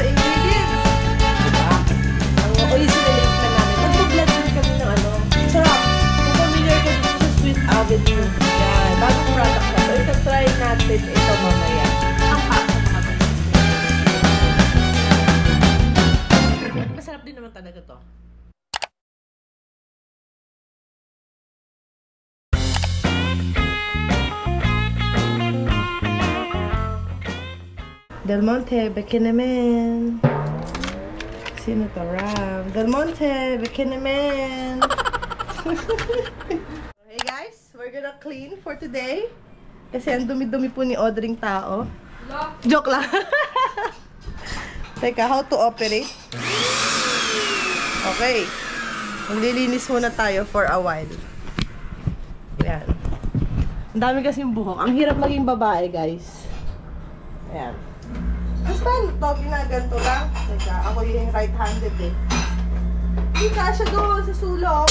ingredients. Diba? Ang original yung plan namin. Mag-vlog din kami ng ano. Sarap. Kung familiar ka dito sa Sweet Avenue. Yan. Bagong product na. So, ito try natin ito mamaya. Ang hapon kami. Masarap din naman talaga to. Del Monte, beke naman. Sino to? Ram. Del Monte, beke naman. Hey guys, we're gonna clean for today. Kasi ang dumi-dumi po ni Audrey tao. Joke lang. Teka, how to operate? Okay. Maglilinis muna tayo for a while. Ayan. Ang dami kasi yung buhok. Ang hirap maging babae, guys. Ayan. Basta, ito, ginaganto lang. Teka, ako yung right-handed eh. Hindi kasya doon sa sulok.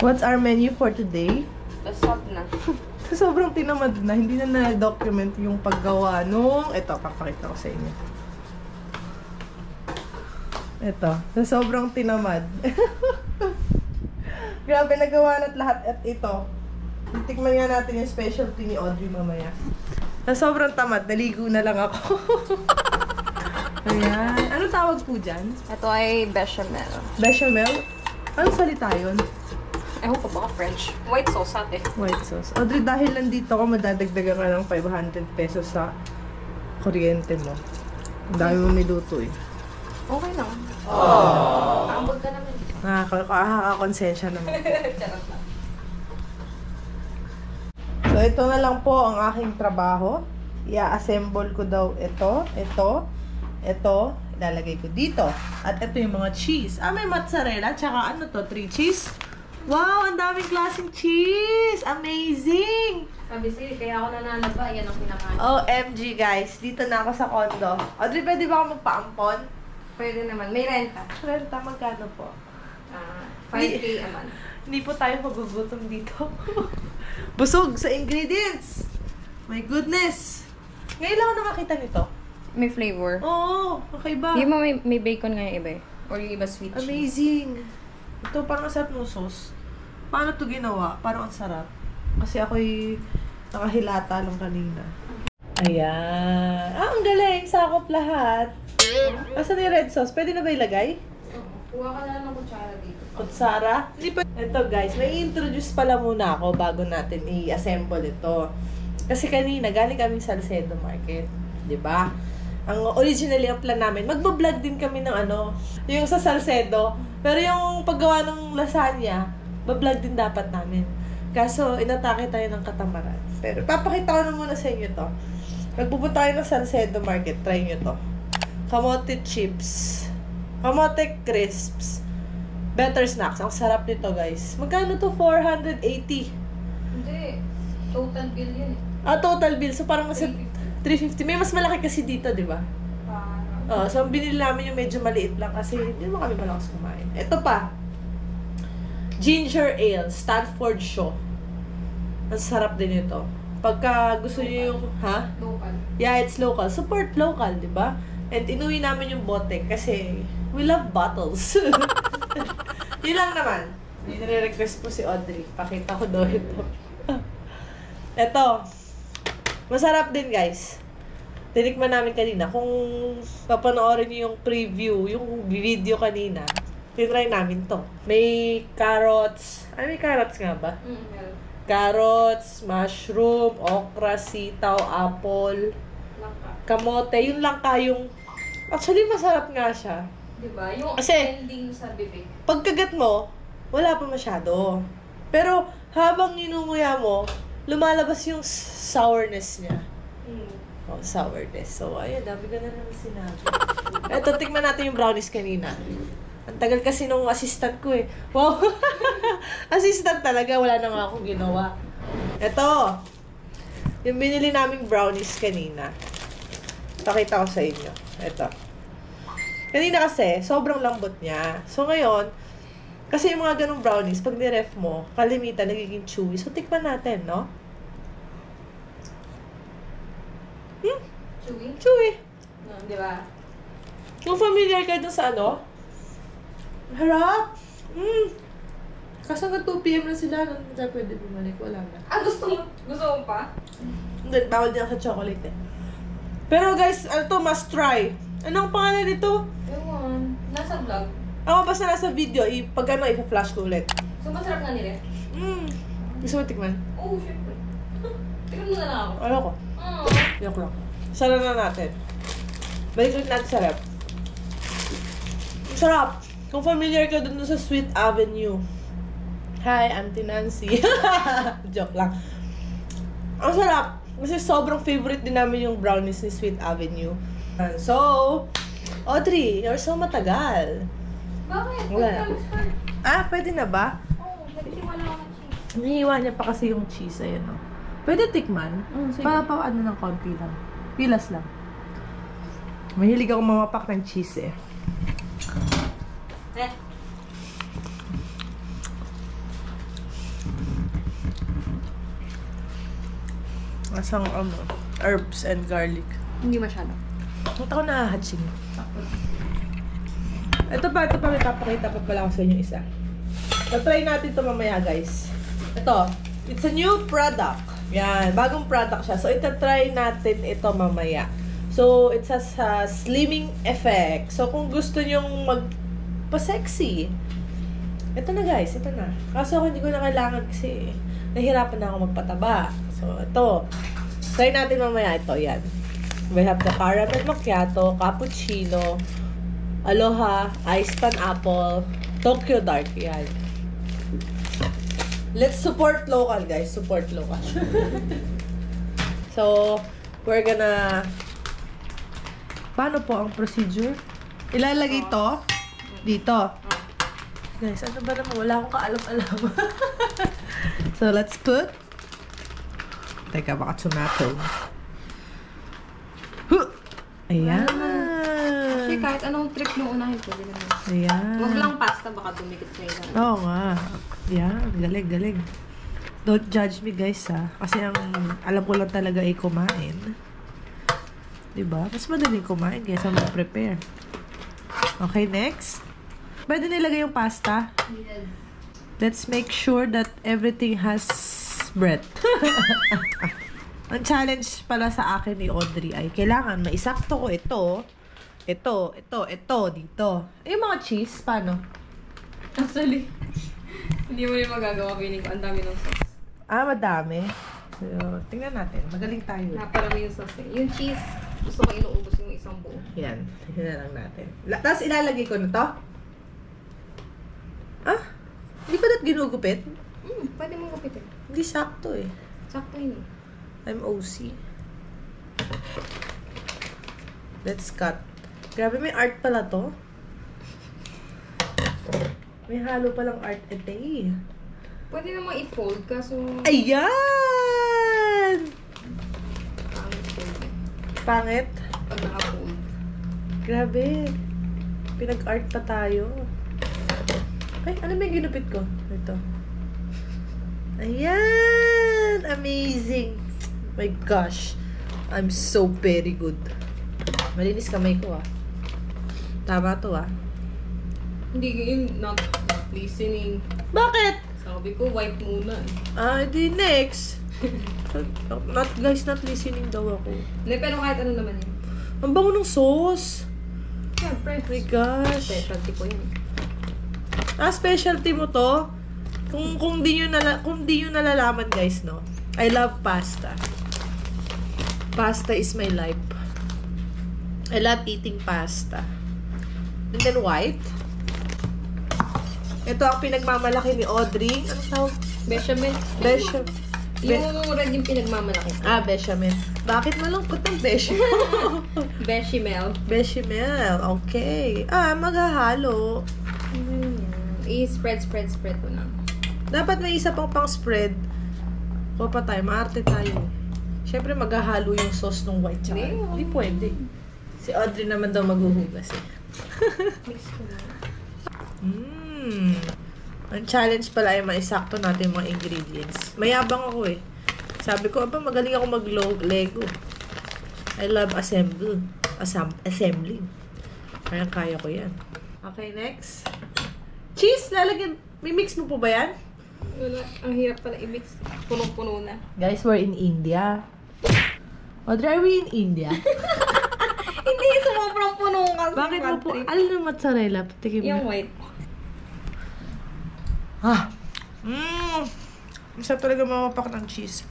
What's our menu for today? Tasot na. Sobrang tinamad na. Hindi na na-document yung paggawa nung... Ito, papakita ko sa inyo. Ito. Sobrang tinamad. Grabe, nagawa na't lahat at ito. Titikman nga natin yung specialty ni Audrey mamaya. Sobrang tamad. Naligo na lang ako. Ayan. Ano tawag po dyan? Ito ay bechamel. Bechamel? Anong salita yun? Ewan ko baka French. White sauce ate. White sauce. Audrey, dahil nandito ako, madadagdagan ka ng 500 pesos sa kuryente mo. Ang dami mo niluto eh. Okay lang. Oh. Ambag ka naman. Nakakakonsensya naman. Charot lang. So, ito na lang po ang aking trabaho. I-assemble ko daw ito. Ilalagay ko dito. At ito yung mga cheese. May mozzarella. Tsaka ano to? 3 cheese? Wow! Ang daming klaseng cheese! Amazing! Sabi siya, kaya ako nananaba. Yan ang pinakain. OMG guys. Dito na ako sa condo. Audrey, pwede ba ako magpaampon? Pwede naman. May renta. Renta, magkano po? 5K a month. Hindi po tayo magugutom dito. Busog sa ingredients! My goodness! Ngayon lang ako nakakita nito. May flavor. Oo, okay ba? Yung may bacon nga yung iba eh. Or yung iba sweet cheese. Amazing! Ito parang sarap ng sauce. Paano ito ginawa? Parang ang sarap. Kasi ako'y nakahilata lang kanina. Ayan. Ang galing! Sakop lahat. Asan yung red sauce? Pwede na ba ilagay? Kuha ka na lang ng kutsara dito. Kutsara? Hindi pa. Ito guys, may introduce pala muna ako bago natin i-assemble ito. Kasi kanina, galing kaming Salcedo Market. 'Di ba? Ang originally ang plan namin, magbablog din kami ng ano, yung sa Salcedo. Pero yung paggawa ng lasagna, bablog din dapat namin. Kaso, inatake tayo ng katamaran. Pero, papakita ko na muna sa inyo to. Magpupunta tayo ng Salcedo Market. Try nyo to. Kamote chips. Kamote crisps. Better snacks. Ang sarap nito, guys. Magkano to? 480. Hindi. Total bill yun eh. Total bill. So, parang mas 350. May mas malaki kasi dito, di ba? So, binili namin yung medyo maliit lang kasi hindi naman kami malakas kumain. Ito pa. Ginger Ale. Stanford Show. Ang sarap din ito. Pagka gusto nyo yung, Local. Yeah, it's local. Support local, di ba? And inuwi namin yung bote kasi we love bottles. Yun lang naman. May nire-request po si Audrey. Pakita ko daw ito. Ito. Masarap din, guys. Tinikman namin kanina. Kung papanoorin niyo yung preview, yung video kanina, tinry namin to. May carrots. May carrots nga ba? Meron. Carrots, mushroom, okra, sitaw, apple, Langka. kamote. Yun lang kayong... Actually, masarap nga siya. Diba? Yung Kasi, ending sa bibig. pagkagat mo, wala pa masyado. Pero, habang inunguya mo, lumalabas yung sourness niya. Sourness. So, ayun, dami ka na naman sinabi. Eto, tingnan natin yung brownies kanina. Ang tagal kasi nung assistant ko eh. Wow! Assistant talaga, wala na nga akong ginawa. Eto, yung binili naming brownies kanina. Pakita ko sa inyo. Eto. Kanina kasi, sobrang lambot niya. So, ngayon, Kasi yung mga ganong brownies, pag niref mo, kalimitan, nagiging chewy. So, tikman natin, no? Chewy? Chewy. Di ba? Kung familiar ka dun sa ano? Harap! Kaso hanggang 2 PM na sila, hindi tayo pwede bumalik. Wala na. Gusto mo? Gusto mo pa? Hindi, bawal din ako sa chocolate eh. Pero guys, ano to, must try. Anong pangalan nito? Ewan. Nasa vlog. Ako basta nasa video, pag ano, ipa-flash ko ulit. So, masarap nga nila? Gusto mo tikman? Oo, syempre. Tignan mo na lang ako. Ano ko? Joke lang. Sara na natin. Balik ulit natin sa rep. Ang sarap. Kung familiar ka dun sa Sweet Avenue. Hi, Auntie Nancy. Joke lang. Ang sarap. Kasi sobrang favorite din namin yung brownies ni Sweet Avenue. So, Audrey, you're so matagal. Bakit? Wala. Pwede na ba? Oo, nagsiwala ako ng cheese. Hinihiwa niya pa kasi yung cheese. Ayan o. Pwede tikman. Sige. Ano ng konti lang. Pilas lang. Mahilig ako mamapak ng cheese eh. Masang herbs and garlic. Hindi masyado. Ba't ako nahahatsing? Ito pa, may papakita pa pala ako sa inyo isa. Try natin ito mamaya, guys. Ito, it's a new product. Yan, bagong product siya. So, try natin ito mamaya. So, it has a slimming effect. So, kung gusto nyong magpa-sexy, ito na guys, ito na. Kaso ako hindi ko na kailangan kasi nahihirapan na ako magpataba. So, ito. Try natin mamaya ito, yan. We have the caramel macchiato, cappuccino, aloha, iced pineapple, Tokyo Dark, yan. Let's support local, guys. Support local. So, we're gonna... Paano po ang procedure? Ilalagay to dito. Guys, ano ba naman? Wala akong kaalam-alam. So, let's put... Teka, baka tomato. Ayan. Actually, kahit anong trick mo unahin, pwede naman. Ayan. Huwag lang pasta, baka dumikit sa ilan. Oo nga. Yan. Galing, galing. Don't judge me, guys, ha. Kasi alam ko lang talaga ay kumain. Diba? Mas madaling kumain kaysa mag-prepare. Okay, next. Pwede nilagay yung pasta. Let's make sure that everything has bread. Ang challenge pala sa akin ni Audrey ay kailangan maisakto ko ito, dito. Yung mga cheese, paano? Actually, hindi mo rin magagawa. Piling ko, ang dami ng sauce. Madami. So, tingnan natin. Magaling tayo. Naparami yung sauce eh. Yung cheese, gusto ko inuubos yung isang buo. Yan. Tingnan lang natin. Tapos ilalagay ko na to. Hindi pa na't ginugupit? Pwede mong gupitin. Hindi sakto eh. Sakto yun. I'm OC. Let's cut. Grabe, may art pala to. May halo palang art ito eh. Pwede namang i-fold kaso... Ayan! fold. Pangit. Pag naka-fold. Grabe. Pinag-art pa tayo. Ay, ano may ginupit ko? Ito. Ayan! Amazing! My gosh. I'm so very good. Malinis kamay ko Tama to Hindi yun, not listening. Bakit? Sabi ko, wipe muna eh. Di next. Not listening daw ako. Hindi, pero kahit ano naman yun. Ang bango ng sauce. Siyempre. My gosh. Specialty ko yun. Specialty mo to? Kung di nyo nalalaman guys, no? I love pasta. Pasta is my life. I love eating pasta. And then white. Ito ang pinagmamalaki ni Audrey. Ano tawag? Bechamel. Bechamel. Yung red yung pinagmamalaki. Bechamel. Bakit malungkot ang bechamel? Bechamel. Bechamel. Okay. Maghahalo. I-spread ko na. Dapat may isa pang spread. O pa tayo, maarte tayo. Siyempre maghahalo yung sauce ng white tsaka. Hindi pwede. Si Audrey naman daw maghuhugas eh. Mix ko na. Ang challenge pala ay maisakto natin yung mga ingredients. Mayabang ako eh. Sabi ko, aba, magaling ako mag-Lego. I love assembling. Kaya ko yan. Okay, next. Cheese, lalagyan. May mix mo po ba yan? Wala. Ang hirap pala i-mix. Punong-puno na. Guys, we're in India. Audrey, are we in India? Hindi, sumaprang puno kasi. Bakit mo po? Alam na mozzarella. Patikim mo. Yung white. Isa talaga mamapak ng cheese.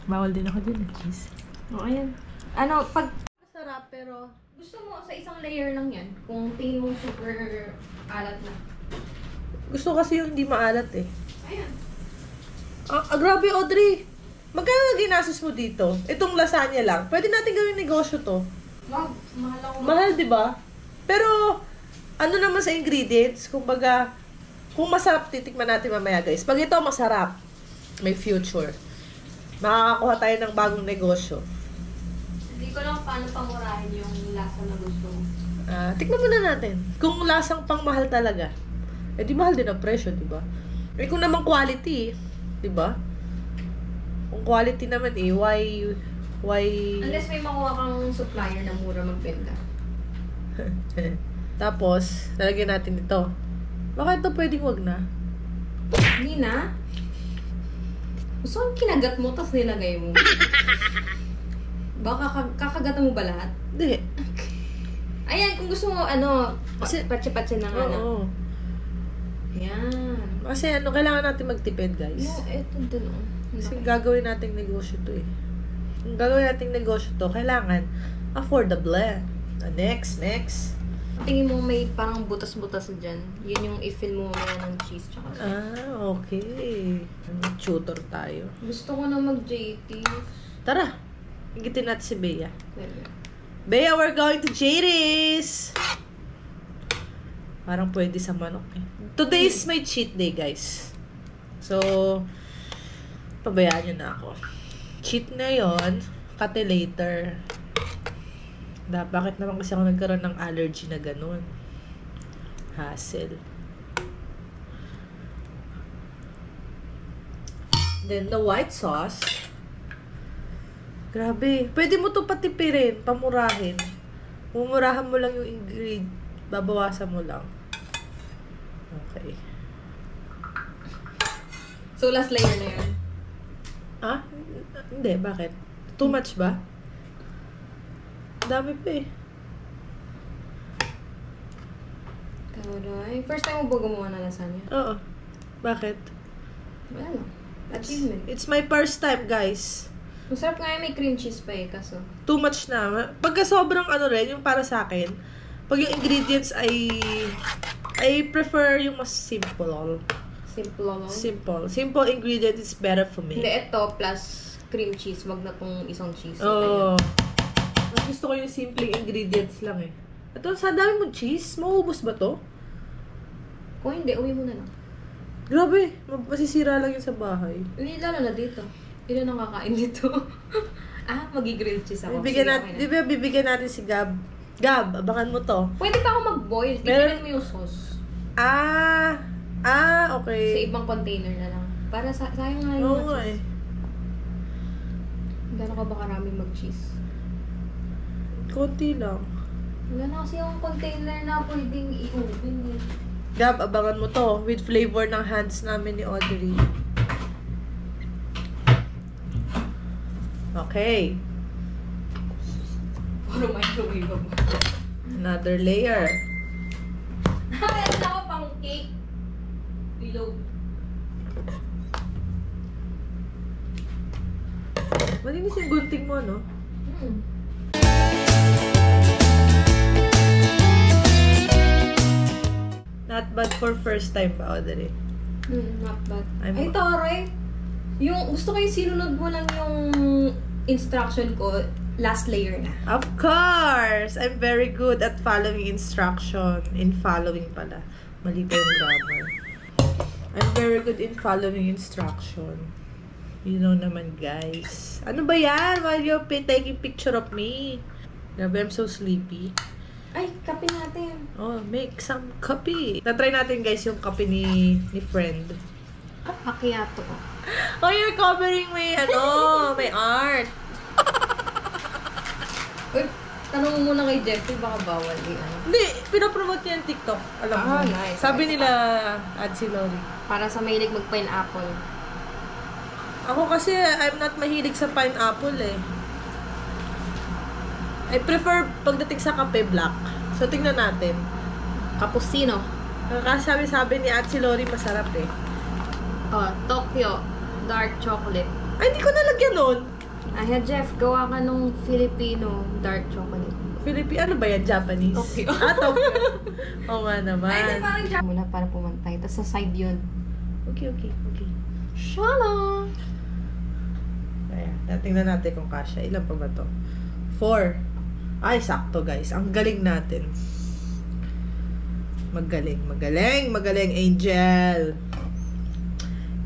Bawal din ako din ng cheese. O, ayan. Ano, pag... Masarap, pero... Gusto mo sa isang layer lang yan. Kung tingin mo super alat na. Gusto kasi yung hindi maalat eh. Ayan. Grabe, Audrey. Magkano na ginastos mo dito? Itong lasagna lang. Pwede natin gawin negosyo to. Wow, mahal ako. Mahal, di ba? Pero, ano naman sa ingredients? Kumbaga, kung masarap, titikman natin mamaya, guys. Pag ito masarap, may future. Makakakuha tayo ng bagong negosyo. Hindi ko lang paano pamurahin yung lasa na gusto mo. Tikman muna natin. Kung lasang pang mahal talaga, eh di mahal din ang presyo, di ba? Eh kung naman quality, di ba? Kung quality naman eh, why... Unless may makuha kang supplier na mura magbenta. Tapos, lalagyan natin ito. Baka ito pwedeng wag na. Hindi na. Gusto kong kinagat mo, tapos nilagay mo. Baka kakagatan mo ba lahat? Hindi. Ayan, kung gusto mo, ano, Kasi- patsi-patsi na nga na. Oo. Yan. Kasi kailangan natin magtipid, guys. Yung, eto dun, oh. Kasi gagawin nating negosyo to eh. Kung gagawin nating negosyo to, kailangan affordable. Next. Tingin mo may parang butas-butas dyan. Yun yung i-fill mo mamaya ng cheese tsaka Okay. Tutor tayo. Gusto ko na mag-JT. Tara, higitin natin si Bea. Well, Bea, we're going to JT's! Parang pwede sa manok eh. Today is my cheat day, guys. So, pabayaan nyo na ako. Cheat na yon, kate later. Bakit naman kasi ako nagkaroon ng allergy na ganun? Hassle. Then, the white sauce. Grabe. Pwede mo to patipirin, pamurahin. Mumurahan mo lang yung ingredient. Babawasan mo lang. Okay. so, last layer na yun. Hindi. Bakit? Too much ba? Dami pa eh. Taray. First time mo ba gumawa ng lasagna? Oo. Bakit? Wala lang. Achievement. It's my first time, guys. Masarap nga yung may cream cheese pa eh, kaso. Too much na. Pagka sobrang ano rin, yung para sa akin, pag yung ingredients I prefer yung mas simple. Simple lang. Simple ingredient is better for me. Hindi, ito plus cream cheese. Wag na tong isang cheese. Oo. Mas gusto ko yung simple ingredients lang eh. Ito, sa dami mong cheese, mauubos ba to? Kung hindi, uwi mo na lang. Grabe, masisira lang yun sa bahay. Hindi, lalo na dito. Ilan ang kakain dito? Magi-grilled cheese ako. Bibigyan Sige, natin, okay na. di ba bibigyan natin si Gab? Gab, abangan mo to. Pwede pa ako mag-boil. Tignan mo yung sauce. Sa Okay. ibang container na lang. Para sayang nga Oo yung nga cheese. eh. Gano'n ka ba karami mag-cheese? Konti lang. Wala na kasi yung container na pwedeng i-open eh. Gab, abangan mo to. With flavor ng hands namin ni Audrey. Okay. Puro microwave mo. Another layer. Meron ako pang cake. Below. Malinis yung gunting mo, no? Not bad for first time pa, Audrey. Not bad. I'm- Ay, taray. Yung, gusto ko yung sinunod mo lang yung instruction ko, last layer na. Of course! I'm very good at following instruction. In following pala. Mali pa yung grammar. I'm very good in following instruction. You know naman, guys. Ano ba yan? While you're taking picture of me. Grabe, I'm so sleepy. Ay, kape natin. Oh, make some coffee. Tatry natin guys yung kape ni friend. Macchiato. Oh, you're covering may may art. Uy, tanong mo muna kay Jeffrey, baka bawal Hindi, pinapromote niya yung TikTok. Alam mo. Nice. Sabi nila, Adsy Lori. Para sa mahilig mag-pineapple. Ako kasi, I'm not mahilig sa pineapple eh. I prefer pagdating sa kape, black. So, tingnan natin. Cappuccino. Kasi sabi ni Adsy Lori, masarap eh. Oh, Tokyo. Dark chocolate. Ay, hindi ko nalagyan nun. Ay, Jeff, gawa ka nung Filipino dark chocolate. Ano ba yan? Japanese? Tokyo. Tokyo. Oo nga naman. Ay, parang Japanese. Muna para pumantay. Tapos sa side yun. Okay. Shala! Ayan, tingnan natin kung kasya. Ilan pa ba to? 4. Ay, sakto guys. Ang galing natin. Magaling, Angel.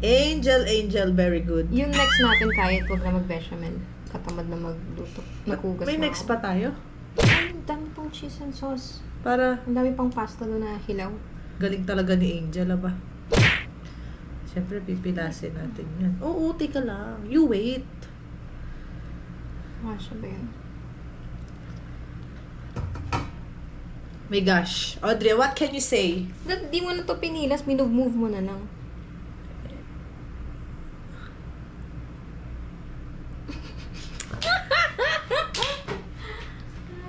Angel, very good. Yung next natin kahit huwag na mag-bechamel. Katamad na magluto. Naghugas May na next ako. pa tayo? Ay, ang dami pang cheese and sauce. Para Ang dami pang pasta doon na hilaw. galing talaga ni Angel, ba? Siyempre, pipilasin natin yan. Oo, tika lang. You wait. Siya ba yun? My gosh. Audrey, what can you say? Di mo na to pinilas, minove-move mo na lang.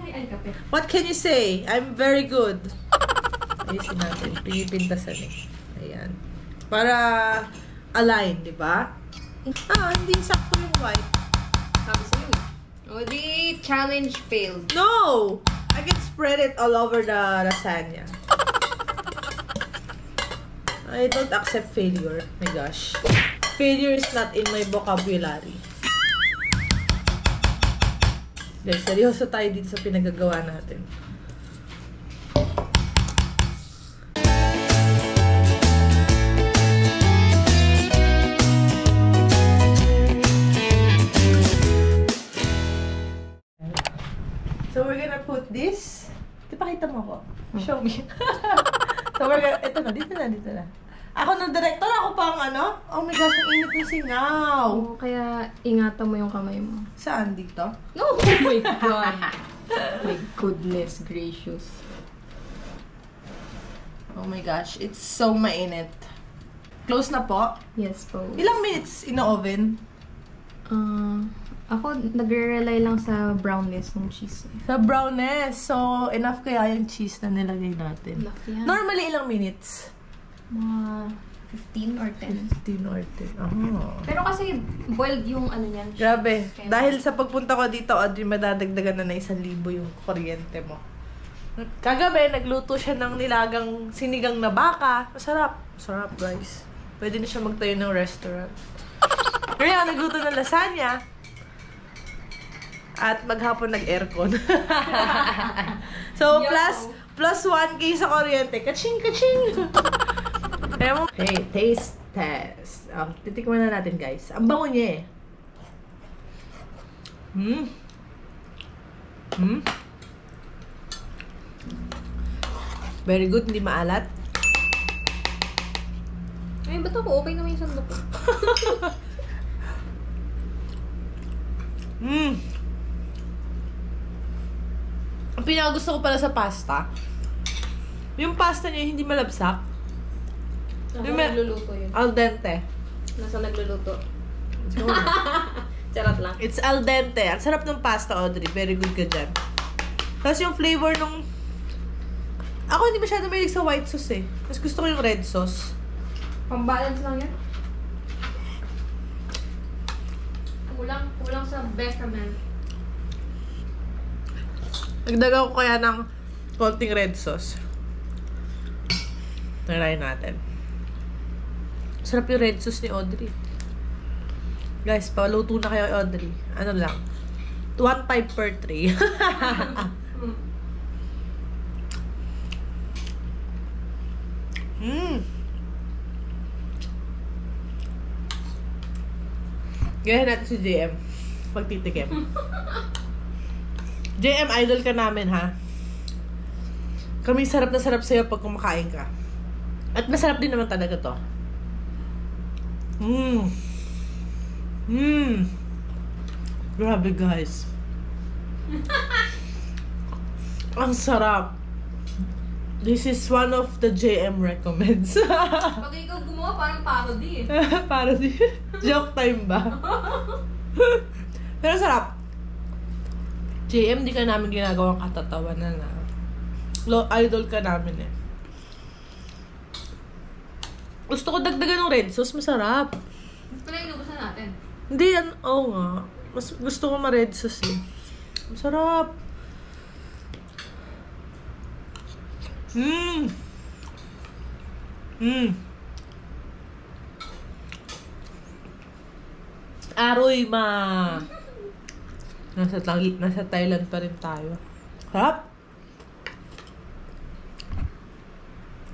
Ay, kape. What can you say? I'm very good. Ayusin natin. Pinipintasan eh. Ayan. Para align, di ba? Hindi sakto yung white. Sabi sa'yo. O di, challenge failed. No! I can spread it all over the lasagna. I don't accept failure. My gosh. Failure is not in my vocabulary. Guys, seryoso tayo dito sa pinagagawa natin. So, we're gonna put this. Ipakita mo ako. Show me. So, we're gonna, ito na, dito na. Ako ng director, ako pang ano? Oh my gosh, ang init na singaw. Oo, kaya ingatan mo yung kamay mo. Saan dito? No! Oh my God! My goodness gracious. Oh my gosh, it's so mainit. Close na po. Yes po. Ilang minutes in the oven? Ako, nagre-rely lang sa brownness ng cheese. Sa brownness. So, enough kaya yung cheese na nilagay natin. Enough yan. Normally, ilang minutes? Mga 15 or 10. 15 or 10. Oh. Pero kasi boiled yung ano niyan. Grabe. Kaya- Dahil sa pagpunta ko dito, Audrey, madadagdagan na 1,000 yung kuryente mo. Kagabi, nagluto siya ng nilagang sinigang na baka. Masarap. Masarap, guys. Pwede na siya magtayo ng restaurant. Kaya nagluto ng lasagna. At maghapon nag-aircon. So, Yo. plus 1K sa kuryente. Kaching! Kaya mo, hey, taste test. Titikman na natin, guys. Ang bango niya eh. Very good, hindi maalat. Ay, ba't ako? Okay naman yung sandok ko. Ang pinakagusto ko pala sa pasta, yung pasta niya hindi malabsak. Nasa Yung may- nagluluto yun. Al dente. Nasa nagluluto. Charot lang. It's al dente. Ang sarap ng pasta, Audrey. Very good ka dyan. Tapos yung flavor nung... Ako hindi masyado mahilig sa white sauce eh. Mas gusto ko yung red sauce. Pang-balance lang yan. Kulang sa bechamel. Nagdaga ko kaya ng konting red sauce. Try natin. Sarap yung red sauce ni Audrey. Guys, paluto na kayo kay Audrey. Ano lang. 1.5 per tray. Gaya natin si JM. Pagtitikim. JM, idol ka namin, ha? Kami sarap na sarap sa'yo pag kumakain ka. At masarap din naman talaga to. Grabe guys. Ang sarap. This is one of the JM recommends. Pag ikaw gumawa, parang parody eh. Parody. Joke time ba? Pero sarap. JM, di ka namin ginagawang katatawanan na. Idol ka namin eh. Gusto ko dagdagan ng red sauce, masarap. Pala inubos na natin. Hindi yan, oo nga. Mas gusto ko ma-red sauce eh. Masarap. Aroy ma. Nasa Thailand pa rin tayo. Harap.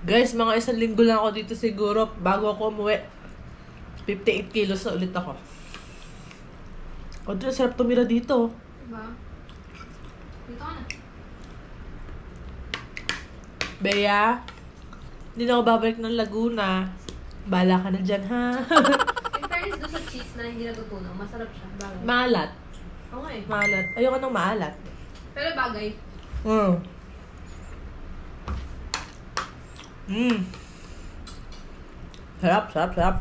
Guys, mga 1 linggo lang ako dito siguro. Bago ako umuwi, 58 kilos na ulit ako. O, sarap tumira dito. Diba? Dito ka na. Bea, hindi na ako babalik ng Laguna. Bala ka na dyan, ha? In fairness doon sa cheese na hindi natutunaw, masarap siya. Bagay. Maalat. Oo nga eh. Maalat. Ayoko ng maalat. Pero bagay. Sarap, sarap, sarap.